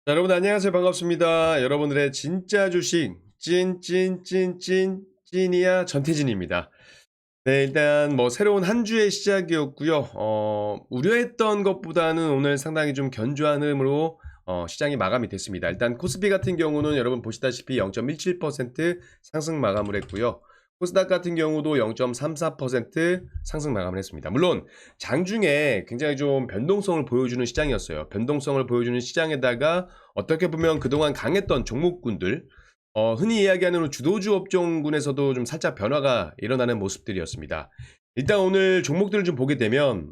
자, 여러분 안녕하세요. 반갑습니다. 여러분들의 진짜 주식 찐이야 전태진입니다. 네, 일단 뭐 새로운 한 주의 시작이었고요. 우려했던 것보다는 오늘 상당히 좀 견조한 흐름으로 시장이 마감이 됐습니다. 일단 코스피 같은 경우는 여러분 보시다시피 0.17% 상승 마감을 했고요. 코스닥 같은 경우도 0.34% 상승 마감을 했습니다. 물론 장중에 굉장히 좀 변동성을 보여주는 시장이었어요. 변동성을 보여주는 시장에다가 어떻게 보면 그동안 강했던 종목군들, 흔히 이야기하는 주도주 업종군에서도 좀 살짝 변화가 일어나는 모습들이었습니다. 일단 오늘 종목들을 좀 보게 되면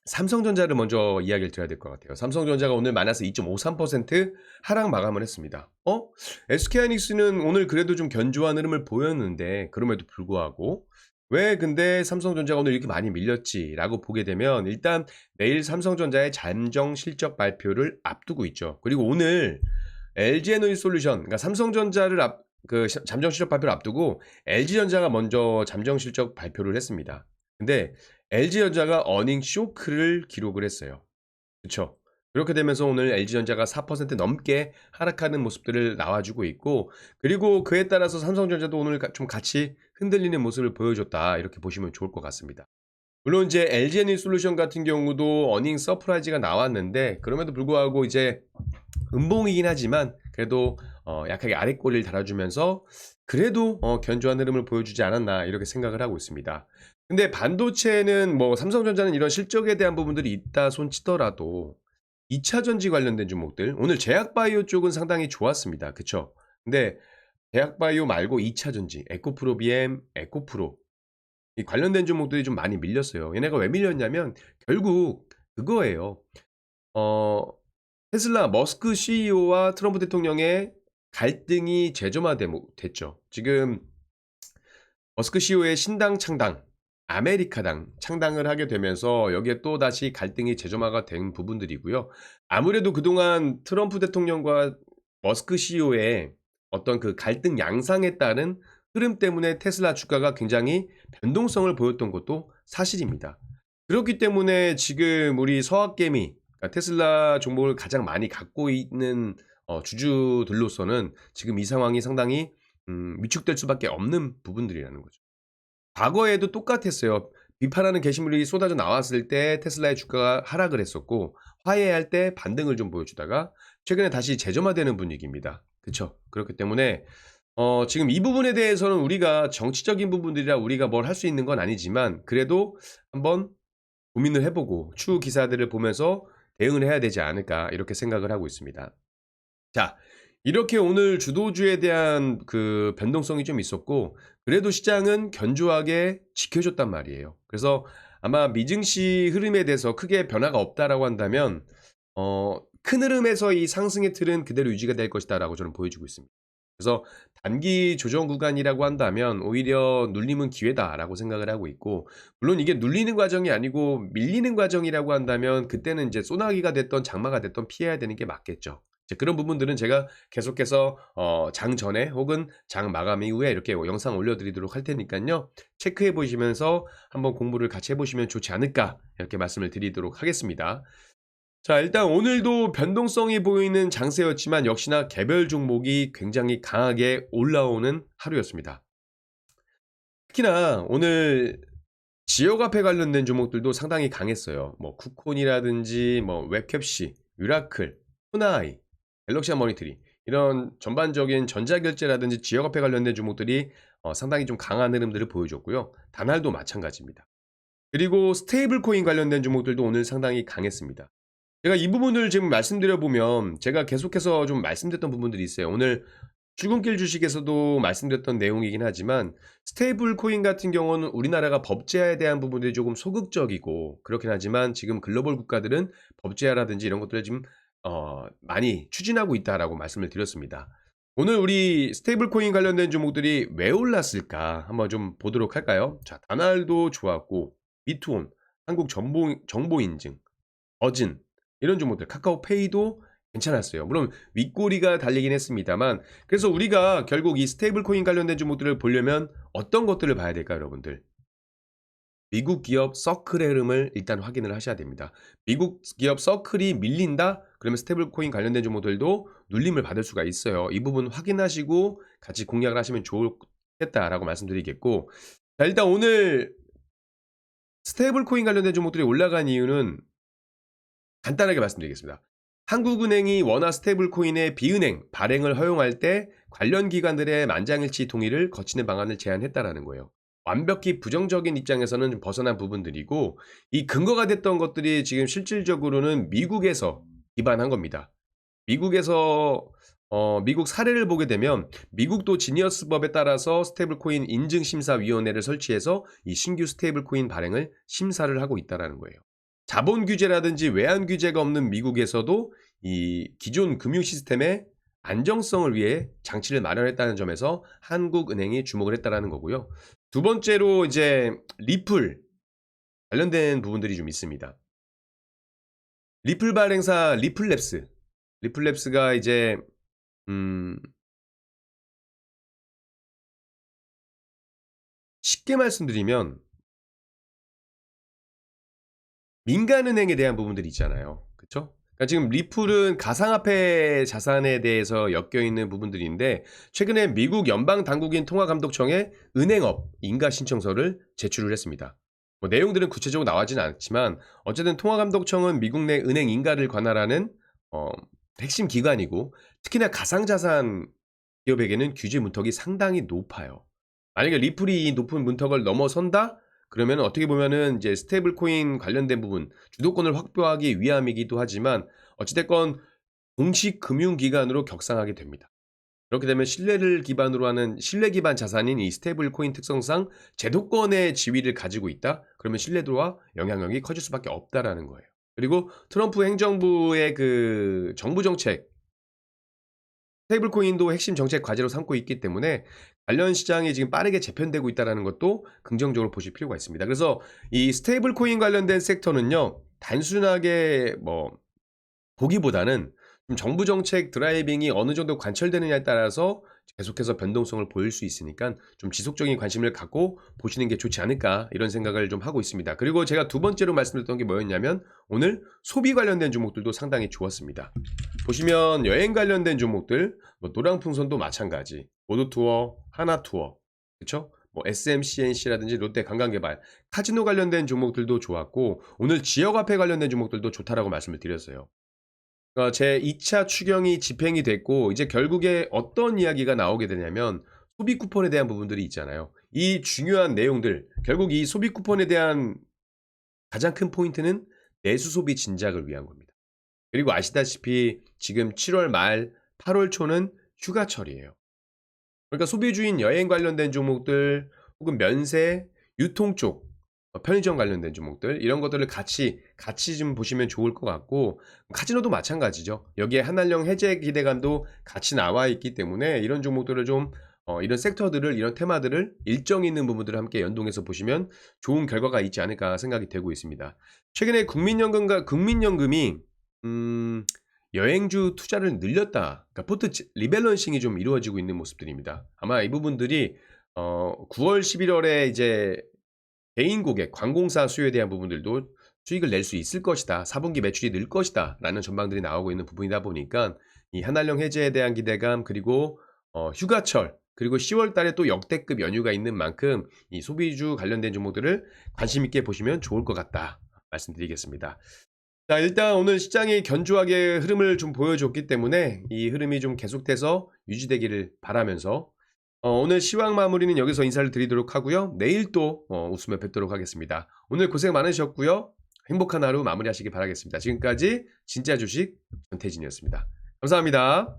삼성전자를 먼저 이야기를 드려야 될 것 같아요. 삼성전자가 오늘 마이너스 2.53% 하락 마감을 했습니다. SK하이닉스는 오늘 그래도 좀 견조한 흐름을 보였는데 그럼에도 불구하고 왜 근데 삼성전자가 오늘 이렇게 많이 밀렸지라고 보게 되면 일단 내일 삼성전자의 잠정 실적 발표를 앞두고 있죠. 그리고 오늘 LG에너지솔루션, 그러니까 삼성전자를 잠정 실적 발표를 앞두고 LG전자가 먼저 잠정 실적 발표를 했습니다. 근데 LG전자가 어닝 쇼크를 기록을 했어요. 그쵸? 그렇게 되면서 오늘 LG전자가 4% 넘게 하락하는 모습들을 나와주고 있고, 그리고 그에 따라서 삼성전자도 오늘 좀 같이 흔들리는 모습을 보여줬다, 이렇게 보시면 좋을 것 같습니다. 물론 이제 LG에너지솔루션 같은 경우도 어닝 서프라이즈가 나왔는데 그럼에도 불구하고 이제 음봉이긴 하지만 그래도 약하게 아랫꼬리를 달아주면서 그래도 견조한 흐름을 보여주지 않았나 이렇게 생각을 하고 있습니다. 근데 반도체는 뭐 삼성전자는 이런 실적에 대한 부분들이 있다 손치더라도 2차 전지 관련된 종목들, 오늘 제약바이오 쪽은 상당히 좋았습니다. 그쵸? 근데 제약바이오 말고 2차 전지, 에코프로비엠, 에코프로 이 관련된 종목들이 좀 많이 밀렸어요. 얘네가 왜 밀렸냐면 결국 그거예요. 어 테슬라 머스크 CEO와 트럼프 대통령의 갈등이 됐죠. 지금 머스크 CEO의 신당 창당, 아메리카당 창당을 하게 되면서 여기에 또다시 갈등이 재점화가 된 부분들이고요. 아무래도 그동안 트럼프 대통령과 머스크 CEO의 어떤 그 갈등 양상에 따른 흐름 때문에 테슬라 주가가 굉장히 변동성을 보였던 것도 사실입니다. 그렇기 때문에 지금 우리 서학개미, 그러니까 테슬라 종목을 가장 많이 갖고 있는 주주들로서는 지금 이 상황이 상당히 위축될 수밖에 없는 부분들이라는 거죠. 과거에도 똑같았어요. 비판하는 게시물이 쏟아져 나왔을 때 테슬라의 주가가 하락을 했었고 화해할 때 반등을 좀 보여주다가 최근에 다시 재점화되는 분위기입니다. 그쵸? 그렇기 때문에 지금 이 부분에 대해서는 우리가 정치적인 부분들이라 우리가 뭘 할 수 있는 건 아니지만 그래도 한번 고민을 해보고 추후 기사들을 보면서 대응을 해야 되지 않을까 이렇게 생각을 하고 있습니다. 자, 이렇게 오늘 주도주에 대한 그 변동성이 좀 있었고 그래도 시장은 견조하게 지켜줬단 말이에요. 그래서 아마 미증시 흐름에 대해서 크게 변화가 없다라고 한다면 큰 흐름에서 이 상승의 틀은 그대로 유지가 될 것이다라고 저는 보여주고 있습니다. 그래서 단기 조정 구간이라고 한다면 오히려 눌림은 기회다라고 생각을 하고 있고, 물론 이게 눌리는 과정이 아니고 밀리는 과정이라고 한다면 그때는 이제 소나기가 됐던 장마가 됐던 피해야 되는 게 맞겠죠. 이제 그런 부분들은 제가 계속해서 장 전에 혹은 장 마감 이후에 이렇게 영상 올려드리도록 할 테니까요. 체크해 보시면서 한번 공부를 같이 해보시면 좋지 않을까 이렇게 말씀을 드리도록 하겠습니다. 자, 일단 오늘도 변동성이 보이는 장세였지만 역시나 개별 종목이 굉장히 강하게 올라오는 하루였습니다. 특히나 오늘 지역화폐 관련된 종목들도 상당히 강했어요. 뭐 쿠콘이라든지 뭐 웹캡시, 유라클, 후나이, 갤럭시 모니터리 이런 전반적인 전자결제라든지 지역화폐 관련된 종목들이 상당히 좀 강한 흐름들을 보여줬고요. 다날도 마찬가지입니다. 그리고 스테이블 코인 관련된 종목들도 오늘 상당히 강했습니다. 제가 이 부분을 지금 말씀드려 보면 제가 계속해서 좀 말씀드렸던 부분들이 있어요. 오늘 출근길 주식에서도 말씀드렸던 내용이긴 하지만 스테이블 코인 같은 경우는 우리나라가 법제화에 대한 부분들이 조금 소극적이고 그렇긴 하지만 지금 글로벌 국가들은 법제화라든지 이런 것들을 지금 많이 추진하고 있다라고 말씀을 드렸습니다. 오늘 우리 스테이블 코인 관련된 종목들이 왜 올랐을까 한번 좀 보도록 할까요? 자, 다날도 좋았고 미투온, 한국 정보인증, 어진 이런 종목들 카카오페이도 괜찮았어요. 물론 윗꼬리가 달리긴 했습니다만 그래서 우리가 결국 이 스테이블 코인 관련된 종목들을 보려면 어떤 것들을 봐야 될까요, 여러분들? 미국 기업 서클의 흐름을 일단 확인을 하셔야 됩니다. 미국 기업 서클이 밀린다? 그러면 스테이블 코인 관련된 종목들도 눌림을 받을 수가 있어요. 이 부분 확인하시고 같이 공략을 하시면 좋겠다라고 말씀드리겠고, 자, 일단 오늘 스테이블 코인 관련된 종목들이 올라간 이유는 간단하게 말씀드리겠습니다. 한국은행이 원화 스테이블 코인의 비은행 발행을 허용할 때 관련 기관들의 만장일치 동의를 거치는 방안을 제안했다라는 거예요. 완벽히 부정적인 입장에서는 좀 벗어난 부분들이고, 이 근거가 됐던 것들이 지금 실질적으로는 미국에서 기반한 겁니다. 미국에서 미국 사례를 보게 되면 미국도 지니어스법에 따라서 스테이블코인 인증심사위원회를 설치해서 이 신규 스테이블코인 발행을 심사를 하고 있다는 거예요. 자본 규제라든지 외환 규제가 없는 미국에서도 이 기존 금융 시스템의 안정성을 위해 장치를 마련했다는 점에서 한국은행이 주목을 했다는 거고요. 두 번째로 이제 리플 관련된 부분들이 좀 있습니다. 리플 발행사 리플랩스가 이제 쉽게 말씀드리면 민간은행에 대한 부분들이 있잖아요. 그쵸? 그러니까 지금 리플은 가상화폐 자산에 대해서 엮여있는 부분들인데, 최근에 미국 연방당국인 통화감독청에 은행업 인가 신청서를 제출을 했습니다. 뭐 내용들은 구체적으로 나와지는 않지만 어쨌든 통화감독청은 미국 내 은행 인가를 관할하는 핵심 기관이고, 특히나 가상자산 기업에게는 규제 문턱이 상당히 높아요. 만약에 리플이 이 높은 문턱을 넘어선다? 그러면 어떻게 보면은 이제 스테이블 코인 관련된 부분, 주도권을 확보하기 위함이기도 하지만 어찌됐건 공식 금융기관으로 격상하게 됩니다. 그렇게 되면 신뢰를 기반으로 하는 신뢰 기반 자산인 이 스테이블 코인 특성상 제도권의 지위를 가지고 있다? 그러면 신뢰도와 영향력이 커질 수밖에 없다라는 거예요. 그리고 트럼프 행정부의 그 정부 정책, 스테이블 코인도 핵심 정책 과제로 삼고 있기 때문에 관련 시장이 지금 빠르게 재편되고 있다는 것도 긍정적으로 보실 필요가 있습니다. 그래서 이 스테이블 코인 관련된 섹터는요, 단순하게 뭐 보기보다는 좀 정부 정책 드라이빙이 어느 정도 관철되느냐에 따라서 계속해서 변동성을 보일 수 있으니까 좀 지속적인 관심을 갖고 보시는 게 좋지 않을까, 이런 생각을 좀 하고 있습니다. 그리고 제가 두 번째로 말씀드렸던 게 뭐였냐면 오늘 소비 관련된 종목들도 상당히 좋았습니다. 보시면 여행 관련된 종목들, 뭐 노랑풍선도 마찬가지, 모두투어, 하나투어, 그쵸? 뭐 SMCNC라든지 롯데관광개발, 카지노 관련된 종목들도 좋았고, 오늘 지역화폐 관련된 종목들도 좋다라고 말씀을 드렸어요. 제 2차 추경이 집행이 됐고, 이제 결국에 어떤 이야기가 나오게 되냐면 소비 쿠폰에 대한 부분들이 있잖아요. 이 중요한 내용들, 결국 이 소비 쿠폰에 대한 가장 큰 포인트는 내수 소비 진작을 위한 겁니다. 그리고 아시다시피 지금 7월 말 8월 초는 휴가철이에요. 그러니까 소비주인 여행 관련된 종목들, 혹은 면세, 유통 쪽, 편의점 관련된 종목들, 이런 것들을 같이 좀 보시면 좋을 것 같고, 카지노도 마찬가지죠. 여기에 한한령 해제 기대감도 같이 나와 있기 때문에 이런 종목들을 좀 이런 섹터들을, 이런 테마들을 일정 있는 부분들을 함께 연동해서 보시면 좋은 결과가 있지 않을까 생각이 되고 있습니다. 최근에 국민연금이 여행주 투자를 늘렸다, 그러니까 포트 리밸런싱이 좀 이루어지고 있는 모습들입니다. 아마 이 부분들이 9월 11월에 이제 개인 고객, 관공사 수요에 대한 부분들도 수익을 낼 수 있을 것이다, 4분기 매출이 늘 것이다 라는 전망들이 나오고 있는 부분이다 보니까 이 한한령 해제에 대한 기대감, 그리고 휴가철, 그리고 10월 달에 또 역대급 연휴가 있는 만큼 이 소비주 관련된 종목들을 관심 있게 보시면 좋을 것 같다 말씀드리겠습니다. 자, 일단 오늘 시장이 견조하게 흐름을 좀 보여줬기 때문에 이 흐름이 좀 계속돼서 유지되기를 바라면서 오늘 시황 마무리는 여기서 인사를 드리도록 하고요. 내일 또 웃으며 뵙도록 하겠습니다. 오늘 고생 많으셨고요. 행복한 하루 마무리하시기 바라겠습니다. 지금까지 진짜 주식 전태진이었습니다. 감사합니다.